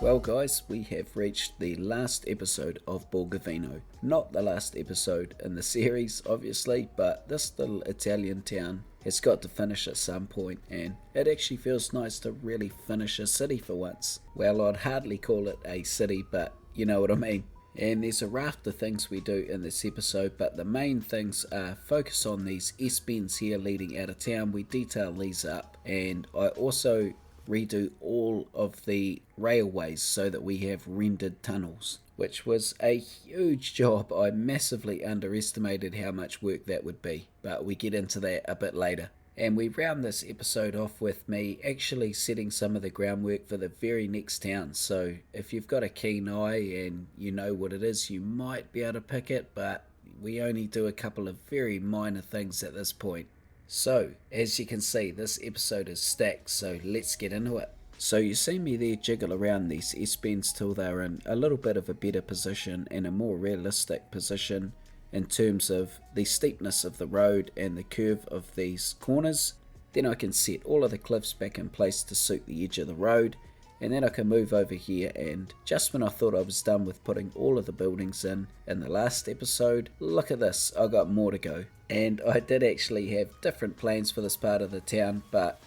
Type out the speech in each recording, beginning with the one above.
Well guys, we have reached the last episode of Borgovino. Not the last episode in the series obviously, but this little Italian town has got to finish at some point, and it actually feels nice to really finish a city for once. Well, I'd hardly call it a city, but you know what I mean. And there's a raft of things we do in this episode, but the main things are focus on these S-bends here leading out of town. We detail these up, and I also redo all of the railways so that we have rendered tunnels, which was a huge job. I massively underestimated how much work that would be, but we get into that a bit later. And we round this episode off with me actually setting some of the groundwork for the very next town. So if you've got a keen eye and you know what it is, you might be able to pick it, but we only do a couple of very minor things at this point. So, as you can see, this episode is stacked, so let's get into it. So you see me there jiggle around these S-bends till they're in a little bit of a better position and a more realistic position in terms of the steepness of the road and the curve of these corners. Then I can set all of the cliffs back in place to suit the edge of the road, and then I can move over here, and just when I thought I was done with putting all of the buildings in the last episode, look at this, I got more to go. And I did actually have different plans for this part of the town, but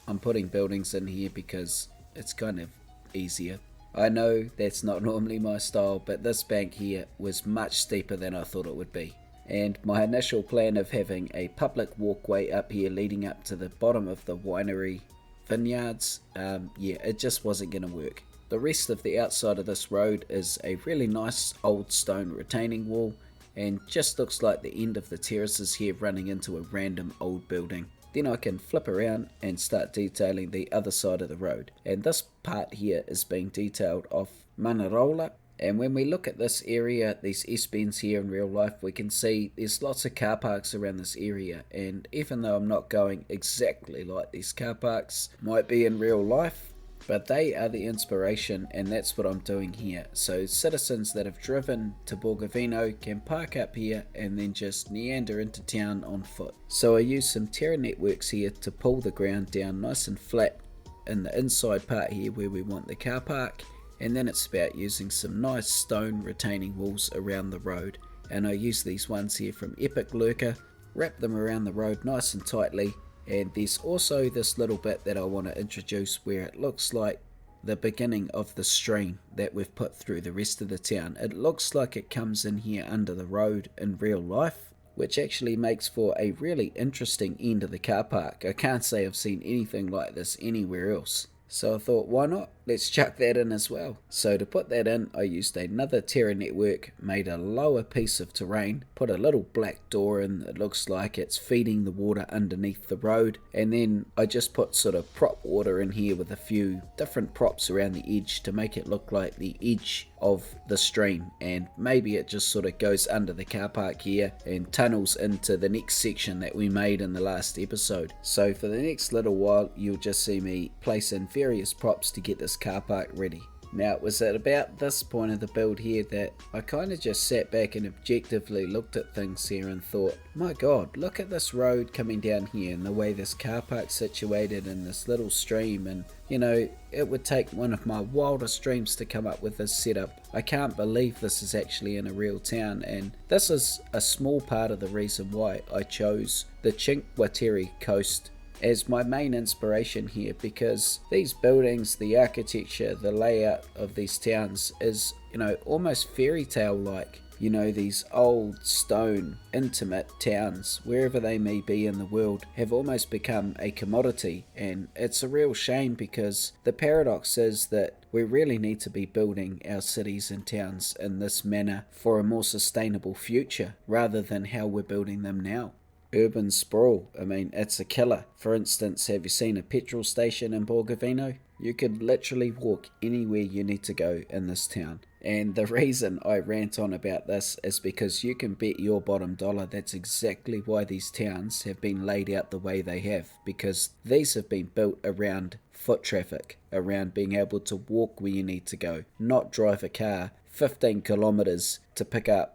I'm putting buildings in here because it's kind of easier. I know that's not normally my style, but this bank here was much steeper than I thought it would be. And my initial plan of having a public walkway up here leading up to the bottom of the winery vineyards, it just wasn't going to work. The rest of the outside of this road is a really nice old stone retaining wall, and just looks like the end of the terraces here running into a random old building. Then I can flip around and start detailing the other side of the road, and this part here is being detailed off Manarola. And when we look at this area, these S-bends here in real life, we can see there's lots of car parks around this area, and even though I'm not going exactly like these car parks might be in real life, but they are the inspiration, and that's what I'm doing here. So citizens that have driven to Borgovino can park up here and then just meander into town on foot. So I use some terra networks here to pull the ground down nice and flat in the inside part here where we want the car park, and then it's about using some nice stone retaining walls around the road. And I use these ones here from Epic Lurker, wrap them around the road nice and tightly. And there's also this little bit that I want to introduce where it looks like the beginning of the stream that we've put through the rest of the town. It looks like it comes in here under the road in real life, which actually makes for a really interesting end of the car park. I can't say I've seen anything like this anywhere else. So I thought, why not? Let's chuck that in as well. So to put that in, I used another terra network, made a lower piece of terrain, put a little black door in that looks like it's feeding the water underneath the road, and then I just put sort of prop water in here with a few different props around the edge to make it look like the edge of the stream, and maybe it just sort of goes under the car park here and tunnels into the next section that we made in the last episode. So for the next little while you'll just see me place in various props to get this car park ready. Now it was at about this point of the build here that I kind of just sat back and objectively looked at things here and thought, my god, look at this road coming down here and the way this car park's situated in this little stream, and you know, it would take one of my wildest dreams to come up with this setup. I can't believe this is actually in a real town, and this is a small part of the reason why I chose the Cinque Terre coast as my main inspiration here, because these buildings, the architecture, the layout of these towns is, you know, almost fairy tale like. You know, these old stone intimate towns, wherever they may be in the world, have almost become a commodity, and it's a real shame because the paradox is that we really need to be building our cities and towns in this manner for a more sustainable future rather than how we're building them now. Urban sprawl, I mean, it's a killer. For instance, have you seen a petrol station in Borgovino? You could literally walk anywhere you need to go in this town. And the reason I rant on about this is because you can bet your bottom dollar that's exactly why these towns have been laid out the way they have, because these have been built around foot traffic, around being able to walk where you need to go, not drive a car 15 kilometers to pick up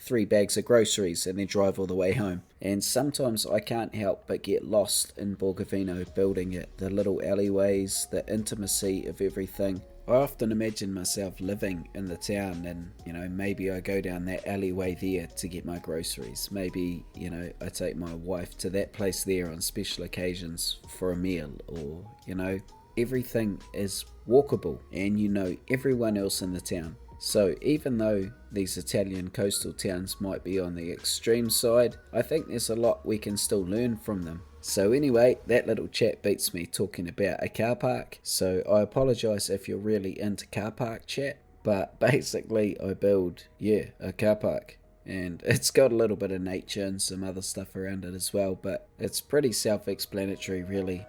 3 bags of groceries and then drive all the way home. And sometimes I can't help but get lost in Borgovino building it. The little alleyways, the intimacy of everything. I often imagine myself living in the town and, maybe I go down that alleyway there to get my groceries. Maybe, I take my wife to that place there on special occasions for a meal, or, everything is walkable and you know everyone else in the town. So even though these Italian coastal towns might be on the extreme side, I think there's a lot we can still learn from them. So anyway, that little chat beats me talking about a car park, so I apologise if you're really into car park chat, but basically I build, a car park. And it's got a little bit of nature and some other stuff around it as well, but it's pretty self-explanatory really.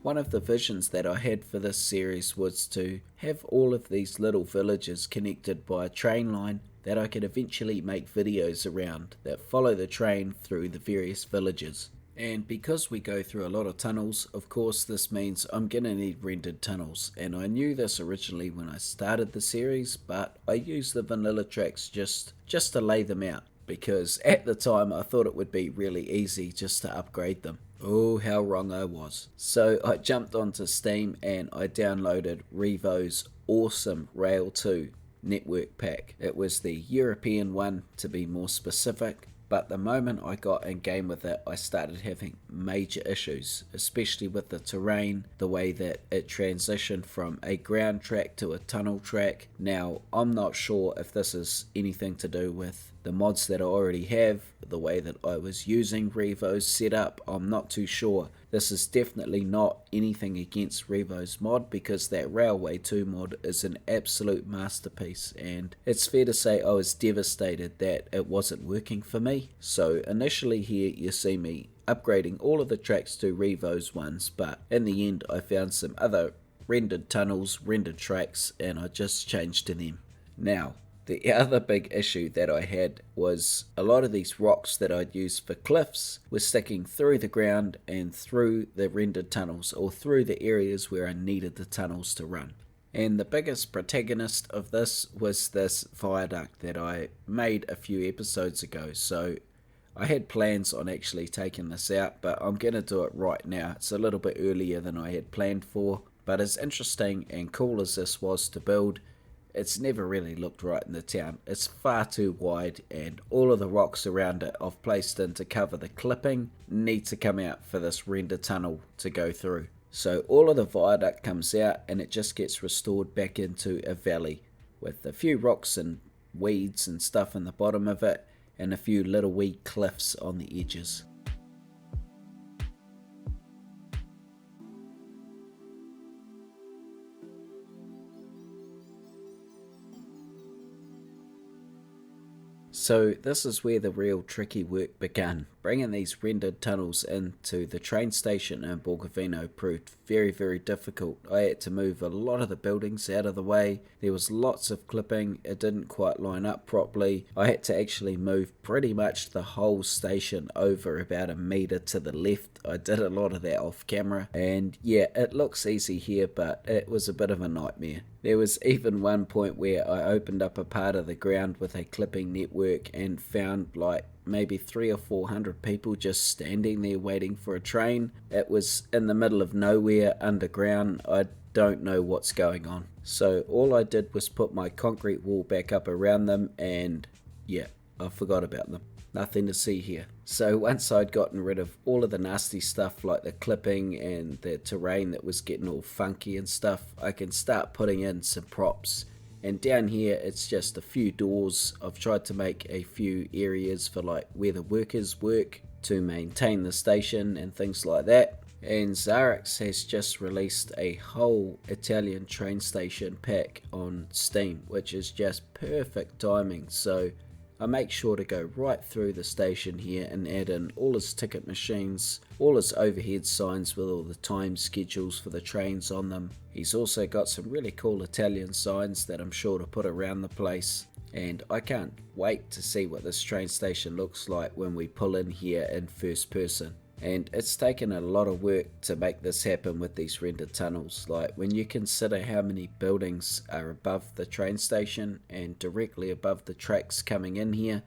One of the visions that I had for this series was to have all of these little villages connected by a train line that I could eventually make videos around that follow the train through the various villages. And because we go through a lot of tunnels, of course this means I'm going to need rendered tunnels, and I knew this originally when I started the series, but I used the vanilla tracks just to lay them out, because at the time I thought it would be really easy just to upgrade them. Oh, how wrong I was. So I jumped onto Steam and I downloaded Revo's awesome Rail 2 network pack. It was the European one to be more specific, but the moment I got in game with it, I started having major issues, especially with the terrain, the way that it transitioned from a ground track to a tunnel track. Now, I'm not sure if this is anything to do with the mods that I already have, the way that I was using Revo's setup, I'm not too sure. This is definitely not anything against Revo's mod, because that Railway 2 mod is an absolute masterpiece, and it's fair to say I was devastated that it wasn't working for me. So initially here you see me upgrading all of the tracks to Revo's ones, but in the end I found some other rendered tunnels, rendered tracks, and I just changed to them. Now, the other big issue that I had was a lot of these rocks that I'd used for cliffs were sticking through the ground and through the rendered tunnels, or through the areas where I needed the tunnels to run. And the biggest protagonist of this was this viaduct that I made a few episodes ago. So I had plans on actually taking this out, but I'm going to do it right now. It's a little bit earlier than I had planned for, but as interesting and cool as this was to build, it's never really looked right in the town. It's far too wide, and all of the rocks around it I've placed in to cover the clipping need to come out for this render tunnel to go through. So all of the viaduct comes out and it just gets restored back into a valley with a few rocks and weeds and stuff in the bottom of it, and a few little wee cliffs on the edges. So this is where the real tricky work began. Bringing these rendered tunnels into the train station in Borgovino proved very, very difficult. I had to move a lot of the buildings out of the way. There was lots of clipping. It didn't quite line up properly. I had to actually move pretty much the whole station over about a meter to the left. I did a lot of that off camera, and yeah, it looks easy here, but it was a bit of a nightmare. There was even one point where I opened up a part of the ground with a clipping network and found like maybe 300 or 400 people just standing there waiting for a train. It was in the middle of nowhere, underground. I don't know what's going on. So all I did was put my concrete wall back up around them, and yeah, I forgot about them. nothing to see here. So once I'd gotten rid of all of the nasty stuff like the clipping and the terrain that was getting all funky and stuff, I can start putting in some props. And down here it's just a few doors. I've tried to make a few areas for like where the workers work to maintain the station and things like that. And Xarax has just released a whole Italian train station pack on Steam, which is just perfect timing. So I make sure to go right through the station here and add in all his ticket machines, all his overhead signs with all the time schedules for the trains on them. He's also got some really cool Italian signs that I'm sure to put around the place. And I can't wait to see what this train station looks like when we pull in here in first person. And it's taken a lot of work to make this happen with these rendered tunnels. Like when you consider how many buildings are above the train station and directly above the tracks coming in here,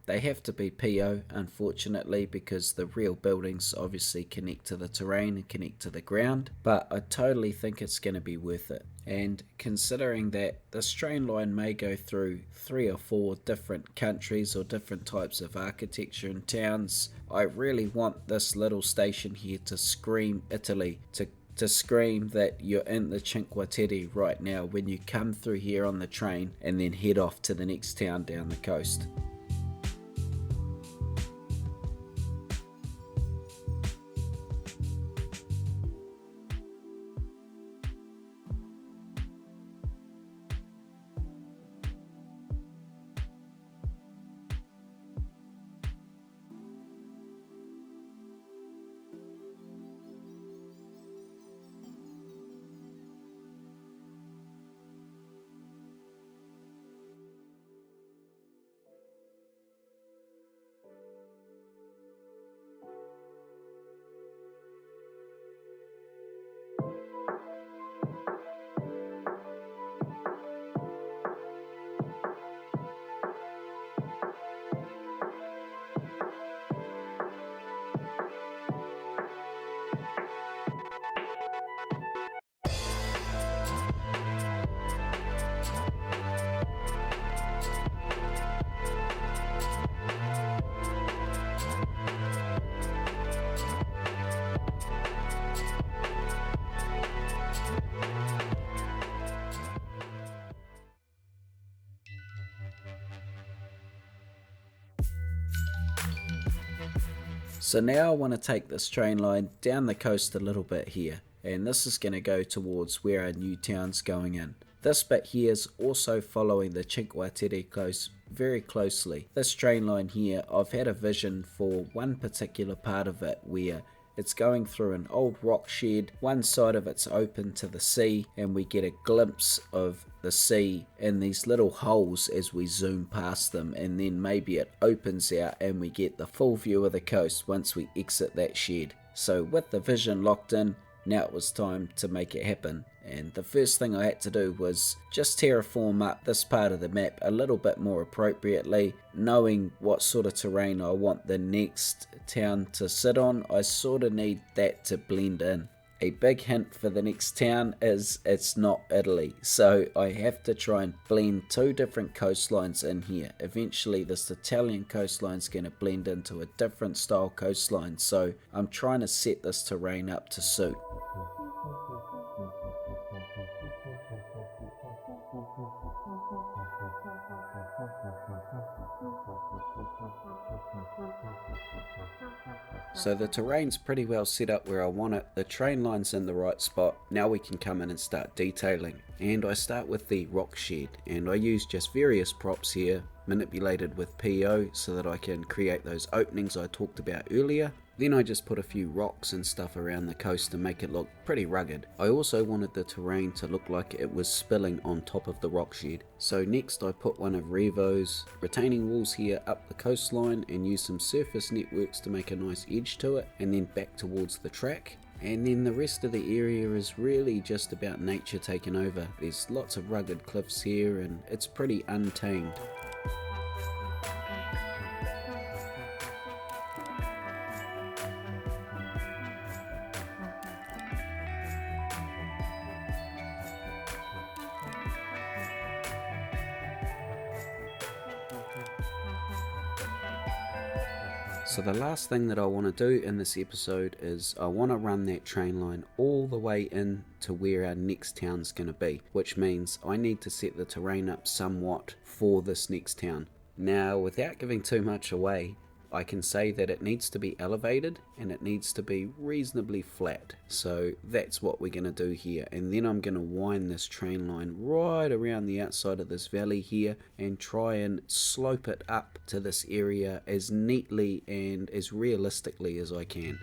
they have to be PO unfortunately, because the real buildings obviously connect to the terrain and connect to the ground. But I totally think it's going to be worth it. And considering that this train line may go through 3 or 4 different countries or different types of architecture and towns, I really want this little station here to scream Italy, to scream that you're in the Cinque Terre right now when you come through here on the train and then head off to the next town down the coast. So now I want to take this train line down the coast a little bit here, and this is going to go towards where our new town's going in. This bit here is also following the Cinque Terre coast very closely. This train line here, I've had a vision for one particular part of it where it's going through an old rock shed. One side of it's open to the sea, and we get a glimpse of the sea in these little holes as we zoom past them, and then maybe it opens out and we get the full view of the coast once we exit that shed. So with the vision locked in, now it was time to make it happen. And the first thing I had to do was just terraform up this part of the map a little bit more appropriately, knowing what sort of terrain I want the next town to sit on. I sort of need that to blend in. A big hint for the next town is it's not Italy, so I have to try and blend 2 different coastlines in here. Eventually this Italian coastline is going to blend into a different style coastline, so I'm trying to set this terrain up to suit. So the terrain's pretty well set up where I want it, the train line's in the right spot. Now we can come in and start detailing. And I start with the rock shed, and I use just various props here, manipulated with PO so that I can create those openings I talked about earlier. Then I just put a few rocks and stuff around the coast to make it look pretty rugged. I also wanted the terrain to look like it was spilling on top of the rock shed. So next I put one of Revo's retaining walls here up the coastline and use some surface networks to make a nice edge to it, and then back towards the track. And then the rest of the area is really just about nature taking over. There's lots of rugged cliffs here and it's pretty untamed. So the last thing that I want to do in this episode is I want to run that train line all the way in to where our next town's going to be, which means I need to set the terrain up somewhat for this next town. Now, without giving too much away, I can say that it needs to be elevated and it needs to be reasonably flat. So that's what we're going to do here. And then I'm going to wind this train line right around the outside of this valley here and try and slope it up to this area as neatly and as realistically as I can.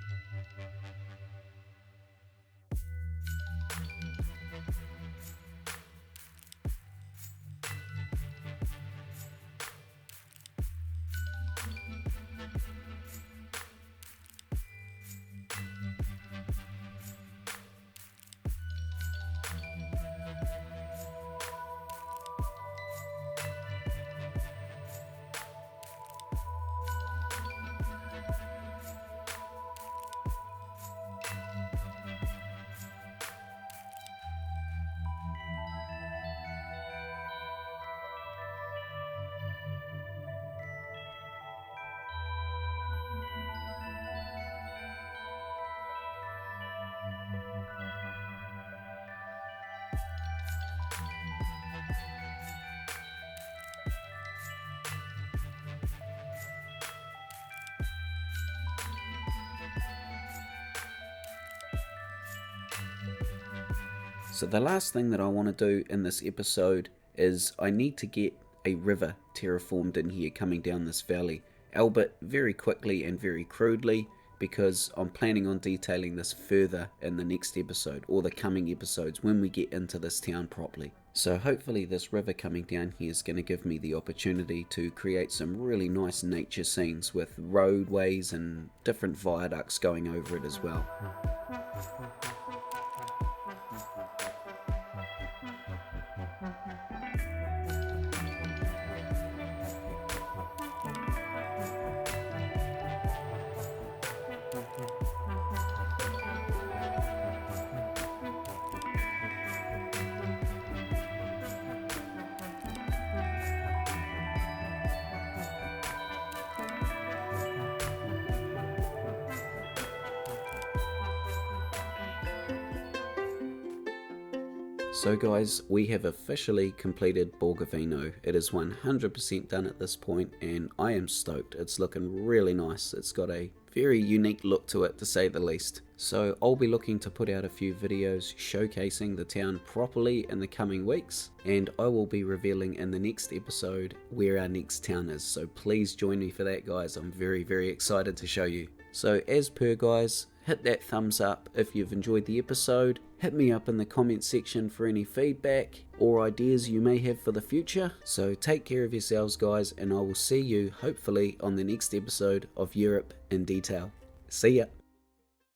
So the last thing that I want to do in this episode is I need to get a river terraformed in here coming down this valley, albeit very quickly and very crudely, because I'm planning on detailing this further in the next episode or the coming episodes when we get into this town properly. So hopefully this river coming down here is going to give me the opportunity to create some really nice nature scenes with roadways and different viaducts going over it as well. So guys, we have officially completed Borgovino. It is 100% done at this point and I am stoked. It's looking really nice. It's got a very unique look to it, to say the least. So I'll be looking to put out a few videos showcasing the town properly in the coming weeks, and I will be revealing in the next episode where our next town is. So please join me for that, guys. I'm very excited to show you. So as per, guys, hit that thumbs up if you've enjoyed the episode. Hit me up in the comment section for any feedback or ideas you may have for the future. So take care of yourselves, guys, and I will see you hopefully on the next episode of Europe in Detail. See ya.